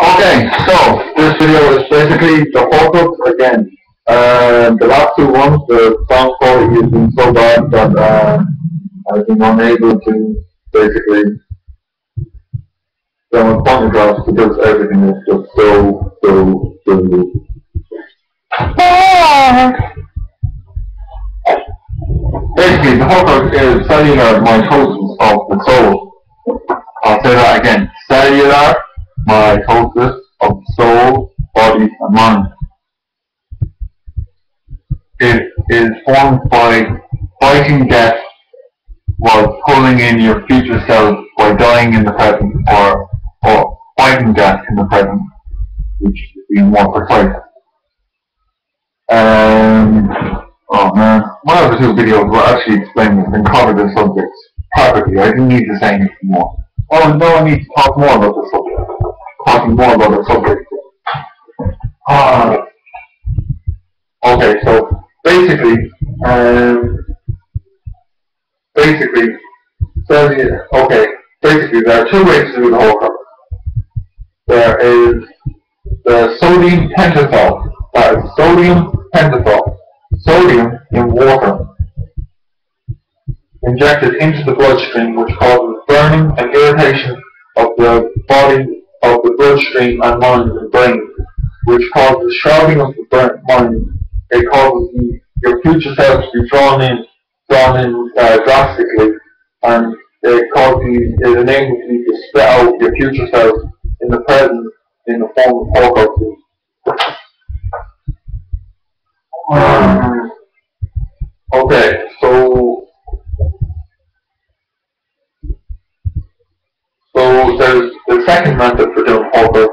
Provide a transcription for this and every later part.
Okay, so this video is basically the horcux again. The last two ones, the sound quality has been so bad that I've been unable to basically get my point across because everything is just so basically, the horcux is cellular mitosis of the soul. I'll say that again. Cellular mitosis of the soul, body, and mind. It is formed by fighting death while pulling in your future self by dying in the present, or fighting death in the present, which is being more precise. Oh man, one of the two videos will actually explain this and cover the subjects perfectly. I didn't need to say anything more. Oh no, I need to talk more about the subject. Talking more about the subject. Okay, so basically, basically there are two ways to do the horcux. There is the sodium penteale, that is sodium penteale, sodium in water, injected into the bloodstream, which causes burning and irritation of the body, of the bloodstream and mind and brain, which causes shrouding of the mind. It causes your future self to be drawn in drastically, and it enables you to spit out your future self in the present in the form of horcux. Okay, so there's the second method for doing horcux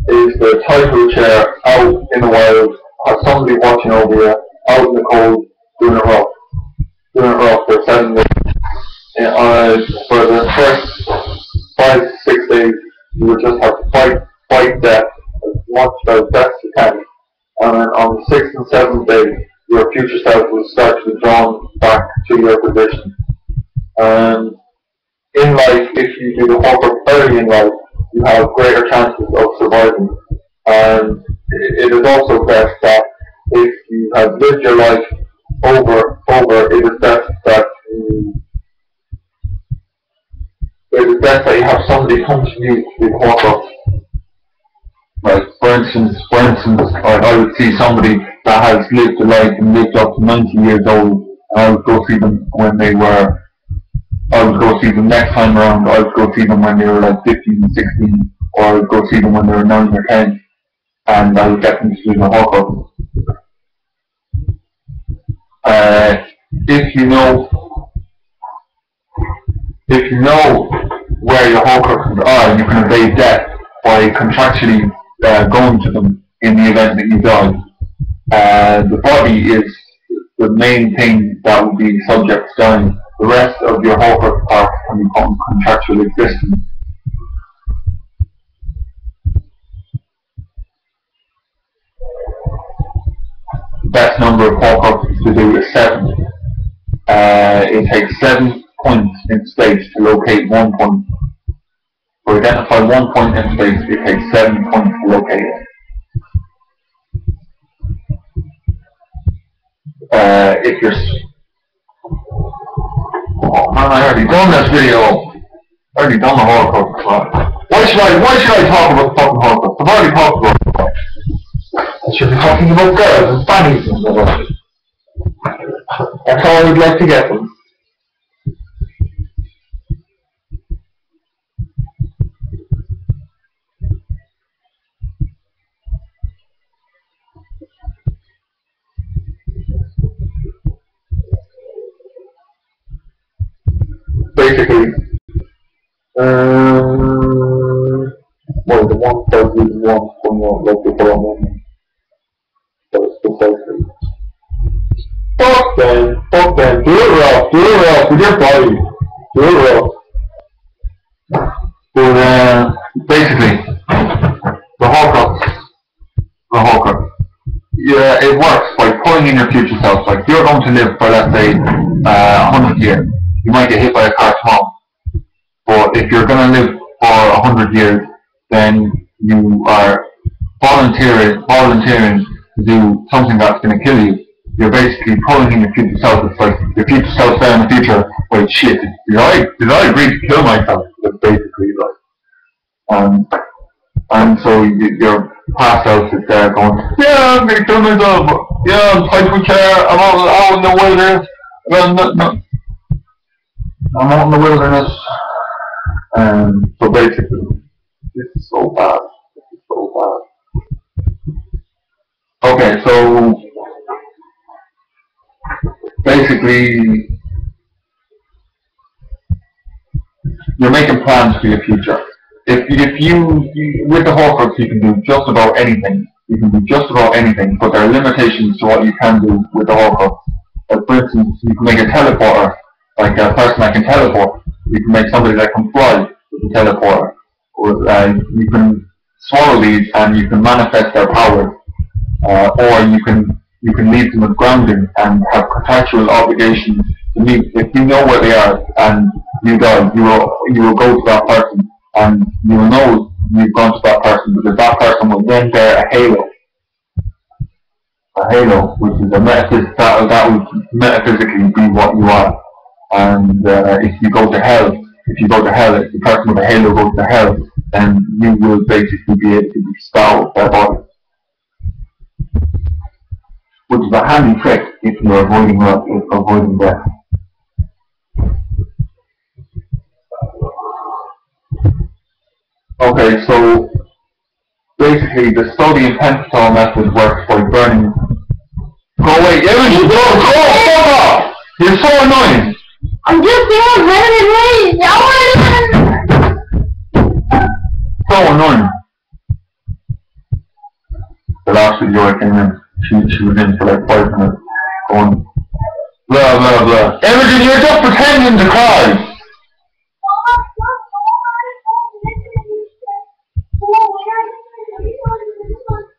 is the tied chair out in the wild, have somebody watching over you, out in the cold, doing it rough for 7 days. For the first 5 to 6 days, you would just have to fight death as much as best you can. And then on the 6th and 7th day, your future self will start to be drawn back to your position. And in life, if you do the horcux early in life, you have greater chances of surviving. And it is also best that if you have lived your life over, it is best that you have somebody come to you to do horcux. Like, for instance, I would see somebody that has lived a life and lived up to 90 years old, and I would go see them next time around. I would go see them when they were like 15 and 16, or I would go see them when they were 9 or 10, and I would get them to do the horcux. If you know where your horcruxes are, you can evade death by contractually going to them in the event that you die. The body is the main thing that will be subject to dying. The rest of your horcrux part can become contractual existence. The best number of horcruxes to do is 7. It takes 7 points in space to locate 1 point. To identify 1 point in space, it takes 7 points to locate it. If you're... Oh man, I already done this video. I already done the horcux. Why should I talk about the fucking horcux? I've already talked about it. I should be talking about girls and bunnies and stuff. That's how I would like to get them. Basically, well, the one that we want from your local government. That is precisely. Fuck them, do it rough with your body. Do it rough. But basically, the horcux. Yeah, it works by pulling in your future self. Like, you're going to live for, let's say, 100 years. You might get hit by a car tomorrow. But if you're going to live for 100 years, then you are volunteering to do something that's going to kill you, you're basically pulling in your future self. It's like your future self there in the future, wait, shit, did I agree to kill myself? That's basically like, and so your past self is there going, yeah, I'm going to kill myself, yeah, I'm tied to a chair, I'm out in the wilderness, I'm out in the wilderness, so basically, this is so bad, Okay, so basically, you're making plans for your future. If you with the horcux, you can do just about anything. You can do just about anything, but there are limitations to what you can do with the horcux. Like for instance, you can make a teleporter, like a person that can teleport. You can make somebody that can fly with a teleporter. Or you can swallow these and you can manifest their powers. Or you can leave them with grounding and have contractual obligations to meet. If you know where they are and you die, you will go to that person and you will know you've gone to that person because that person will then bear a halo. A halo, which is that will metaphysically be what you are. And if you go to hell, if the person with a halo goes to hell, then you will basically be able to be spat with their body. Which is a handy trick if you're avoiding death. Okay, so basically the soudium penteale method works by burning. Go away, Evan! Go! Fuck off! You're so annoying! I'm just doing So annoying. The last video I came in, she was in for like 5 minutes, going blah blah blah. Imogen, you're just pretending to cry!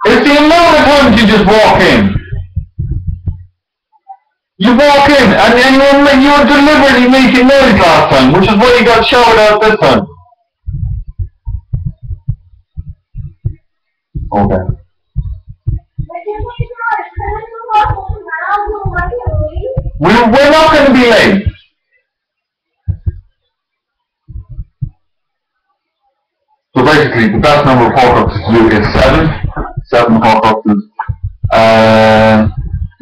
It's the amount of times you just walk in. You walk in and you were deliberately making noise last time, which is why you got shouted out this time. Okay. We're not going to be late. So basically, the best number of horcruxes to do is 7. 7 horcruxes.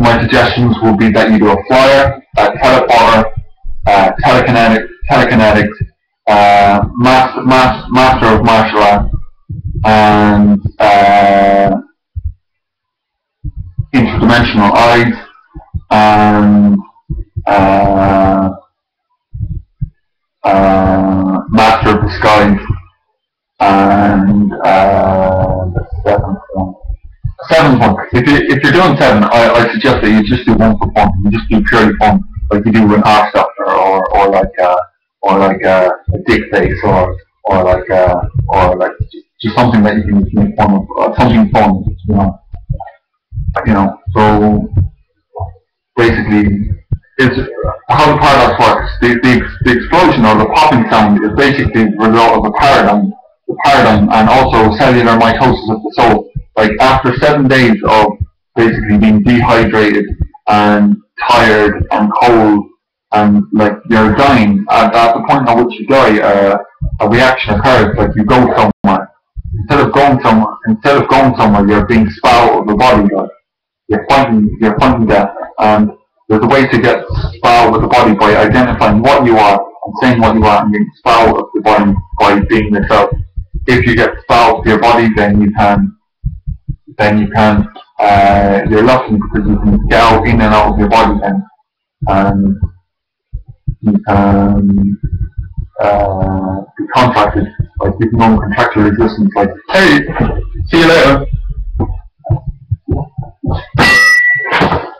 My suggestions will be that you do a flyer, a teleporter, telekinetic, master of martial arts, and interdimensional eyes, and master of disguise, and the 7th one. 7th one. If you're doing 7, I suggest that you just do one for fun. You just do purely fun, like you do an art doctor, or like a dick face, or like just something that you can make fun of, something fun, you know. So basically, it's how the paradox works. The explosion or the popping sound is basically the result of a paradigm, and also cellular mitosis of the soul. Like after 7 days of basically being dehydrated and tired and cold and like you're dying, at the point at which you die, a reaction occurs. Like you go somewhere. Instead of going somewhere, you're being spat out of the body. Like you're fighting death, and there's a way to get spat out of the body by identifying what you are and saying what you are, and getting spat out of the body by being yourself. If you get spat out of your body, then you can. You're lucky because you can get out in and out of your body then, and you can be contracted, like you can go in contractual existence, like, hey, see you later.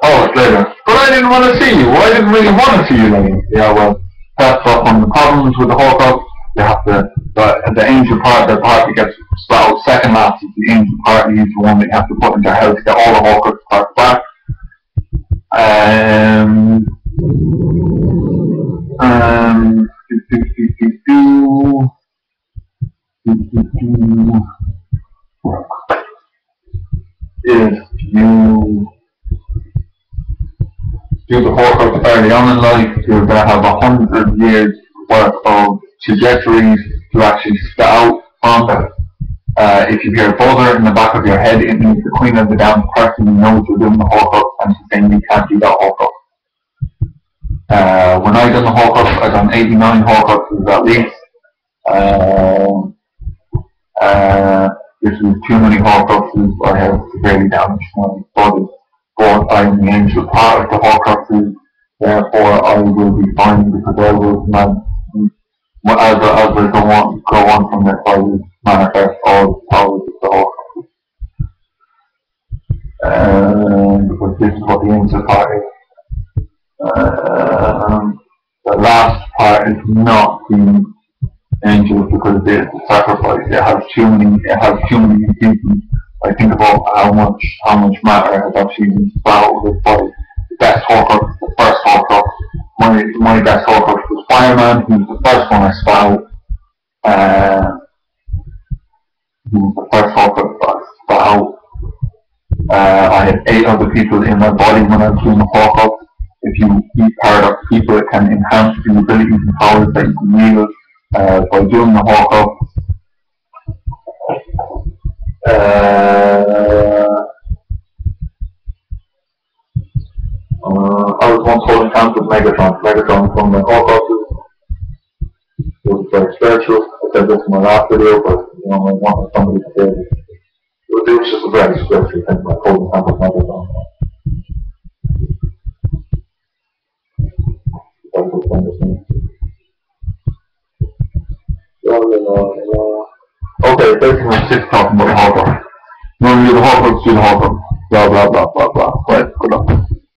Oh, it's later. But I didn't want to see you. I didn't really want to see you later. Yeah, well, that's one of the problems with the horcux. You have to, the angel part, the part that gets spat out second last is the angel part. He's the one that you have to put into hell to get all the horcux parts back. is you do the horcux early on in life, you're going to have 100 years worth of trajectories to actually spit out from it. If you hear a buzzer in the back of your head, it means the queen of the damn person knows you're doing the horcux and she's saying you can't do that horcux. When I done the horcux, I done 89 horcuxes at least. This is too many horcruxes. I have severely damaged my body, but I'm the ancient part of the horcruxes, therefore I will be fine because I will as I go on from this, I will manifest all the powers of the horcruxes. Because this is what the ancient part is. The last part is not the angels because it's the sacrifice. It has too many infusions. I think about how much matter has actually been spat out of this body. The best horcrux, the first horcrux. My best horcrux was Fireman. He was the first one I spat out. He was the first horcrux I spat out. I had 8 other people in my body when I was doing the horcrux. If you eat paradox people, it can enhance the abilities and powers that you can use by doing the horcrux. I was once holding hands with Megatron. Megatron from the horcruxes. It was very spiritual. I said this in my last video, but I wanted somebody to say it. It was just a very spiritual thing, like holding hands with Megatron. Okay, basically I'm sick talking about the horcrux. You want to do the horcrux, do the horcrux. Blah blah blah.